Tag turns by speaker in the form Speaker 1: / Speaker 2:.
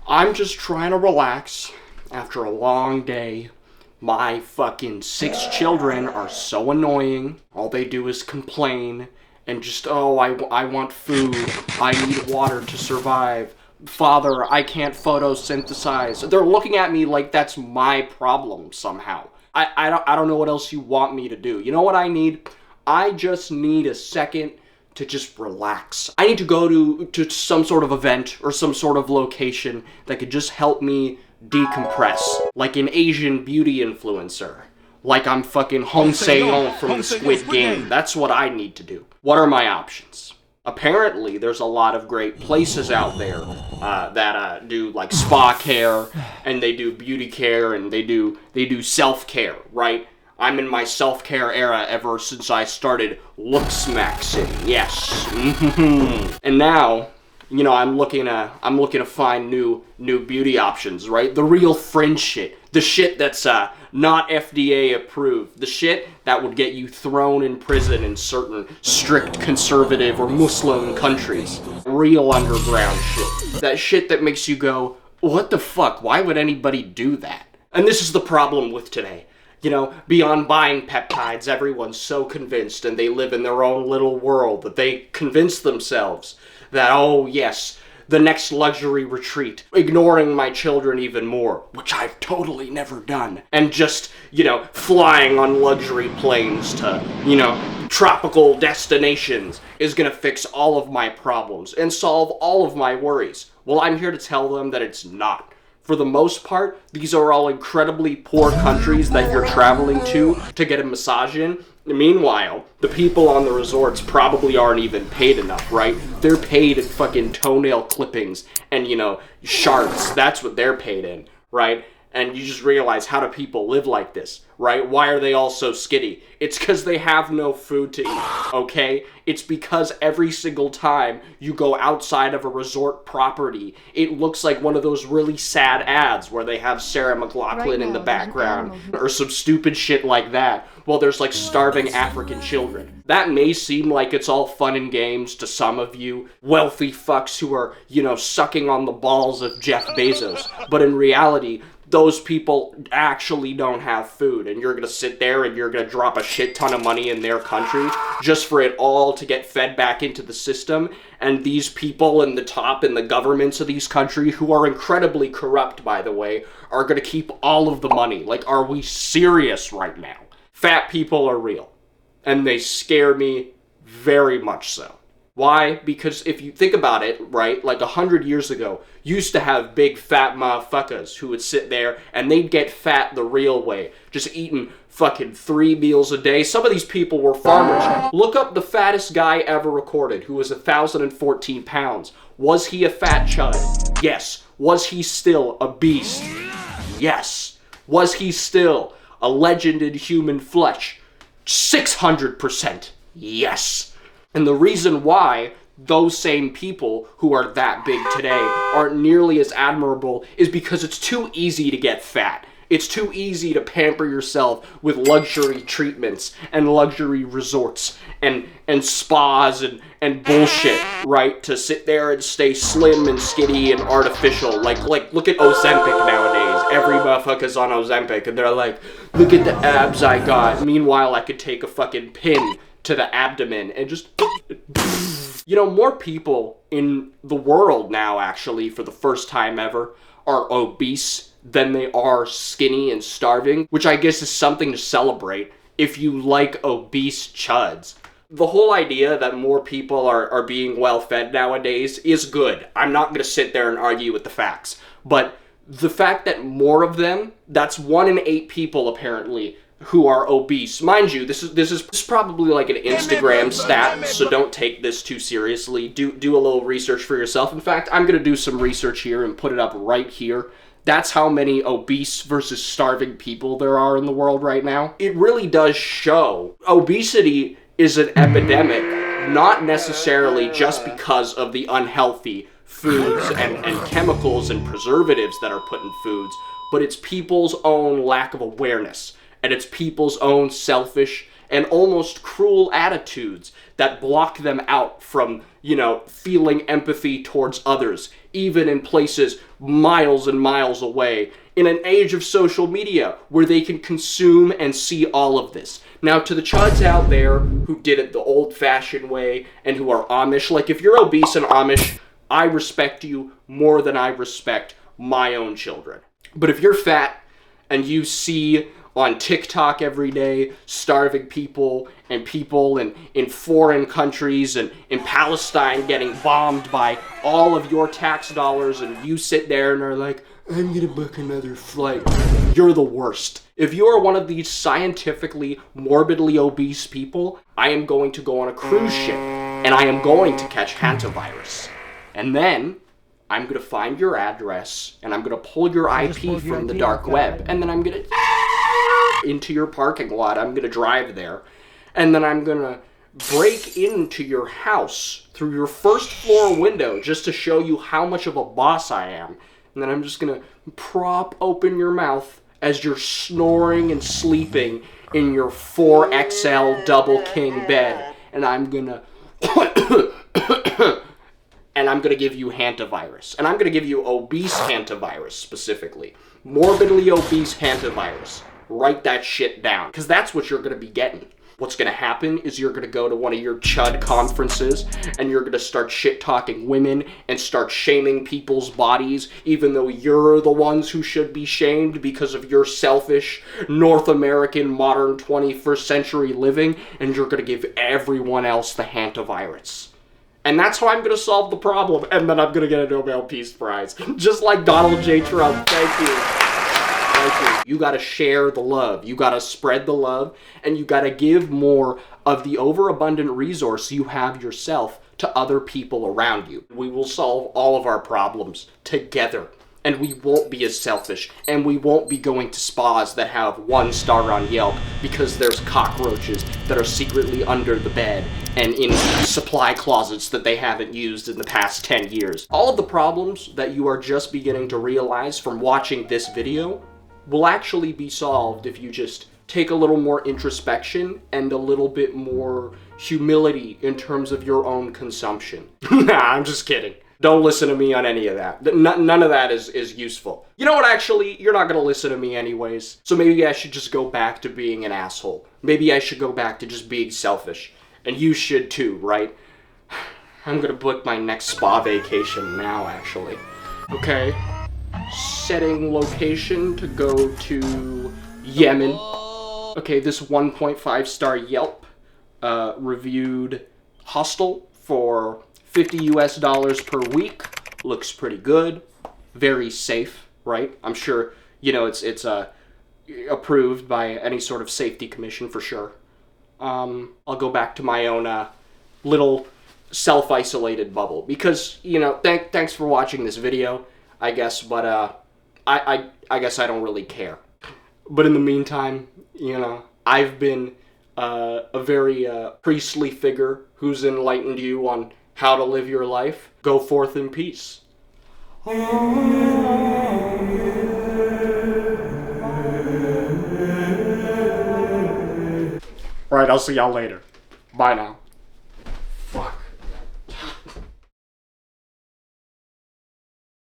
Speaker 1: I'm just trying to relax after a long day. My fucking 6 children are so annoying. All they do is complain and just, oh, I want food. I need water to survive. Father, I can't photosynthesize. They're looking at me like that's my problem somehow. I don't know what else you want me to do. You know what I need? I just need a second to just relax. I need to go to some sort of event or some sort of location that could just help me decompress. Like an Asian beauty influencer. Like I'm fucking Hong Se-young from the Squid Game. That's what I need to do. What are my options? Apparently, there's a lot of great places out there that do like spa care, and they do beauty care, and they do self-care, right? I'm in my self-care era ever since I started looksmaxing. Yes. And now, you know, I'm looking to find new beauty options, right? The real fringe shit. The shit that's not FDA approved. The shit that would get you thrown in prison in certain strict conservative or Muslim countries. Real underground shit. That shit that makes you go, what the fuck? Why would anybody do that? And this is the problem with today. You know, beyond buying peptides, everyone's so convinced and they live in their own little world that they convince themselves that, oh yes, the next luxury retreat, ignoring my children even more, which I've totally never done, and just, you know, flying on luxury planes to, you know, tropical destinations is gonna fix all of my problems and solve all of my worries. Well, I'm here to tell them that it's not. For the most part, these are all incredibly poor countries that you're traveling to get a massage in. Meanwhile, the people on the resorts probably aren't even paid enough, right? They're paid in fucking toenail clippings and, you know, shards. That's what they're paid in, right? And you just realize, how do people live like this, right? Why are they all so skinny? It's because they have no food to eat, okay? It's because every single time you go outside of a resort property, it looks like one of those really sad ads where they have Sarah McLachlan in the background or some stupid shit like that, while there's like starving African children. That may seem like it's all fun and games to some of you wealthy fucks who are, you know, sucking on the balls of Jeff Bezos, but in reality, those people actually don't have food, and you're gonna sit there and you're gonna drop a shit ton of money in their country just for it all to get fed back into the system, and these people in the top in the governments of these countries, who are incredibly corrupt, by the way, are gonna keep all of the money. Like, are we serious right now? Fat people are real, and they scare me very much so. Why? Because if you think about it, right, like 100 years ago, you used to have big fat motherfuckers who would sit there and they'd get fat the real way, just eating fucking 3 meals a day. Some of these people were farmers. Look up the fattest guy ever recorded, who was 1,014 pounds. Was he a fat chud? Yes. Was he still a beast? Yes. Was he still a legend in human flesh? 600%. Yes. And the reason why those same people who are that big today aren't nearly as admirable is because it's too easy to get fat. It's too easy to pamper yourself with luxury treatments and luxury resorts and spas and bullshit, right? To sit there and stay slim and skinny and artificial. Like look at Ozempic nowadays. Every motherfucker's on Ozempic and they're like, look at the abs I got. Meanwhile, I could take a fucking pin to the abdomen and just, you know, more people in the world now, actually, for the first time ever, are obese than they are skinny and starving, which I guess is something to celebrate if you like obese chuds. The whole idea that more people are being well fed nowadays is good. I'm not going to sit there and argue with the facts, but the fact that more of them, that's 1 in 8 people apparently, who are obese. Mind you, this is probably like an Instagram stat, so don't take this too seriously. Do a little research for yourself. In fact, I'm going to do some research here and put it up right here. That's how many obese versus starving people there are in the world right now. It really does show obesity is an epidemic, not necessarily just because of the unhealthy foods and chemicals and preservatives that are put in foods, but it's people's own lack of awareness. And it's people's own selfish and almost cruel attitudes that block them out from, feeling empathy towards others, even in places miles and miles away, in an age of social media where they can consume and see all of this. Now, to the chuds out there who did it the old-fashioned way and who are Amish, like if you're obese and Amish, I respect you more than I respect my own children. But if you're fat and you see on TikTok every day starving people and people in foreign countries and in Palestine getting bombed by all of your tax dollars, and you sit there and are like, I'm gonna book another flight. You're the worst. If you are one of these scientifically morbidly obese people, I am going to go on a cruise ship and I am going to catch hantavirus. And then I'm going to find your address and I'm going to pull your IP from the dark web, and then I'm going to into your parking lot. I'm going to drive there, and then I'm going to break into your house through your first floor window just to show you how much of a boss I am. And then I'm just going to prop open your mouth as you're snoring and sleeping in your 4XL double king bed, and I'm going to and I'm going to give you hantavirus. And I'm going to give you obese hantavirus specifically. Morbidly obese hantavirus. Write that shit down, because that's what you're going to be getting. What's going to happen is you're going to go to one of your chud conferences and you're going to start shit-talking women and start shaming people's bodies, even though you're the ones who should be shamed because of your selfish North American modern 21st century living, and you're going to give everyone else the hantavirus. And that's how I'm going to solve the problem, and then I'm going to get a Nobel Peace Prize. Just like Donald J. Trump. Thank you. Thank you. You got to share the love. You got to spread the love, and you got to give more of the overabundant resource you have yourself to other people around you. We will solve all of our problems together, and we won't be as selfish, and we won't be going to spas that have 1 star on Yelp because there's cockroaches that are secretly under the bed and in supply closets that they haven't used in the past 10 years. All of the problems that you are just beginning to realize from watching this video will actually be solved if you just take a little more introspection and a little bit more humility in terms of your own consumption. Nah, I'm just kidding. Don't listen to me on any of that. None of that is useful. You know what, actually? You're not gonna listen to me anyways. So maybe I should just go back to being an asshole. Maybe I should go back to just being selfish. And you should too, right? I'm gonna book my next spa vacation now, actually. Okay. Setting location to go to Yemen. Okay, this 1.5 star Yelp reviewed hostel for $50 per week. Looks pretty good. Very safe, right? I'm sure, it's approved by any sort of safety commission for sure. I'll go back to my own little self-isolated bubble because, thanks for watching this video, I guess, but I guess I don't really care. But in the meantime, I've been a very priestly figure who's enlightened you on how to live your life. Go forth in peace. Alright, I'll see y'all later. Bye now.